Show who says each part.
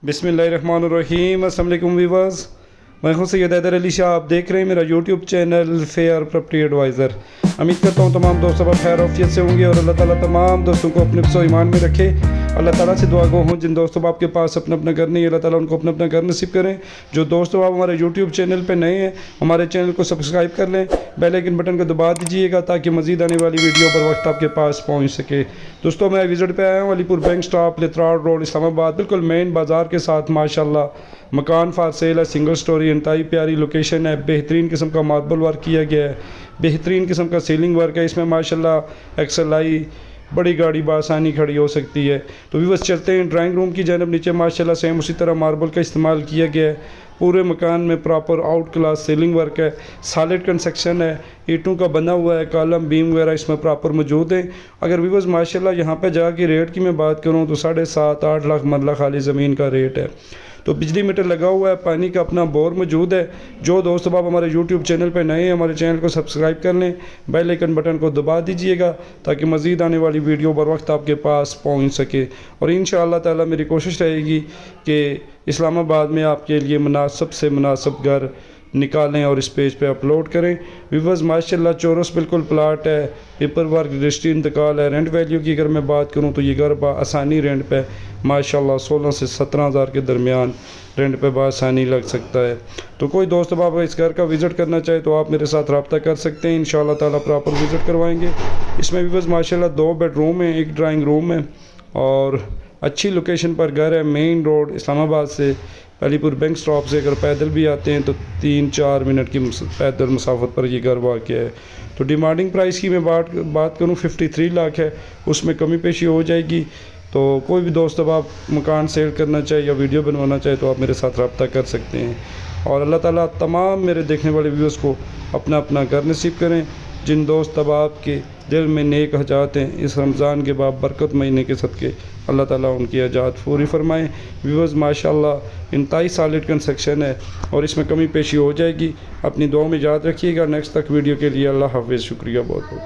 Speaker 1: बिस्मिल्लाहिर्रहमानिर्रहीम। अस्सलाम वालेकुम व्यूअर्स, मैं हूं सैयद हैदर अली शाह। आप देख रहे हैं मेरा YouTube channel Fair Property Advisor. उम्मीद करता हूं तमाम दोस्त अब खैर आफियत से होंगे और अल्लाह ताला तमाम दोस्तों को अपने हिफ्ज़ ईमान में रखे। अल्लाह ताला से दुआ गो हूँ जिन दोस्तों आपके पास अपना अपना घर नहीं, अल्लाह ताला उनको अपना अपना घर नसीब करें। जो दोस्तों आप हमारे यूट्यूब चैनल पे नए हैं, हमारे चैनल को सब्सक्राइब कर लें, बेल आइकन बटन को दबा दीजिएगा ताकि मज़ीद आने वाली वीडियो पर वक्त आपके पास पहुँच सके। दोस्तों मैं विज़िट पे आया हूँ Alipur bank stop, Lehtrar road, Islamabad, बिल्कुल मेन बाज़ार के साथ। माशाल्लाह मकान फार सेल है, सिंगल स्टोरी, इंतहाई प्यारी लोकेशन है, बेहतरीन किस्म का मार्बल वर्क किया गया है, बेहतरीन किस्म का सीलिंग वर्क है। इसमें माशाल्लाह एक्सएलआई बड़ी गाड़ी बआसानी खड़ी हो सकती है। तो भी बस चलते हैं ड्राइंग रूम की जानब। नीचे माशाल्लाह सेम उसी तरह मार्बल का इस्तेमाल किया गया है। पूरे मकान में proper out class ceiling work है, सॉलिड कंस्ट्रक्शन है, ईंटों का बना हुआ है, कॉलम बीम वगैरह इसमें प्रॉपर मौजूद है। अगर व्यूअर्स माशाल्लाह यहाँ पे जाके रेट की मैं बात करूँ तो 7.5-8 लाख मरला खाली ज़मीन का रेट है। तो बिजली मीटर लगा हुआ है, पानी का अपना बोर मौजूद है। जो दोस्त आप हमारे यूट्यूब चैनल पर नए हैं, हमारे चैनल को सब्सक्राइब कर लें, बेल आइकन बटन को दबा दीजिएगा ताकि मज़ीद आने वाली वीडियो बर वक्त आपके पास पहुंच सके। और इंशाअल्लाह ताला मेरी कोशिश रहेगी कि इस्लामाबाद में आपके लिए मुनासिब से मुनासिब घर निकालें और इस पेज पे अपलोड करें। व्यूअर्स माशाल्लाह चौरस बिल्कुल प्लाट है, पेपर वर्क, रजिस्ट्री इंतकाल है। रेंट वैल्यू की अगर मैं बात करूं तो ये घर आसानी रेंट पे माशाल्लाह 16 से 17 हज़ार के दरमियान रेंट पे आसानी लग सकता है। तो कोई दोस्त अब आप इस घर का विज़िट करना चाहे तो आप मेरे साथ रब्ता कर सकते हैं, इंशाअल्लाह ताला प्रॉपर विज़िट करवाएंगे। इसमें व्यूअर्स माशाल्लाह 2 बेडरूम है, 1 ड्राइंग रूम है और अच्छी लोकेशन पर घर है। मेन रोड इस्लामाबाद से अलीपुर बैंक स्टॉप से अगर पैदल भी आते हैं तो 3-4 मिनट की पैदल मुसाफत पर ये घर वाक़ है। तो डिमांडिंग प्राइस की मैं बात करूँ 53 लाख है, उसमें कमी पेशी हो जाएगी। तो कोई भी दोस्त अब आप मकान सेल करना चाहे या वीडियो बनवाना चाहे तो आप मेरे साथ रब्ता कर सकते हैं। और अल्लाह ताला तमाम मेरे देखने वाले व्यूअर्स को अपना अपना घर नसीब करें। जिन दोस्त अब आपके दिल में नेक हजात हैं, इस रमज़ान के बाद बरकत महीने के सदक़े अल्लाह ताला उनकी हजात पूरी फरमाएँ। व्यूअर्स माशाल्लाह इंतहाई सॉलिड कंस्ट्रक्शन है और इसमें कमी पेशी हो जाएगी। अपनी दुआ में याद रखिएगा। नेक्स्ट तक वीडियो के लिए अल्लाह हाफ़िज़। शुक्रिया बहुत बहुत।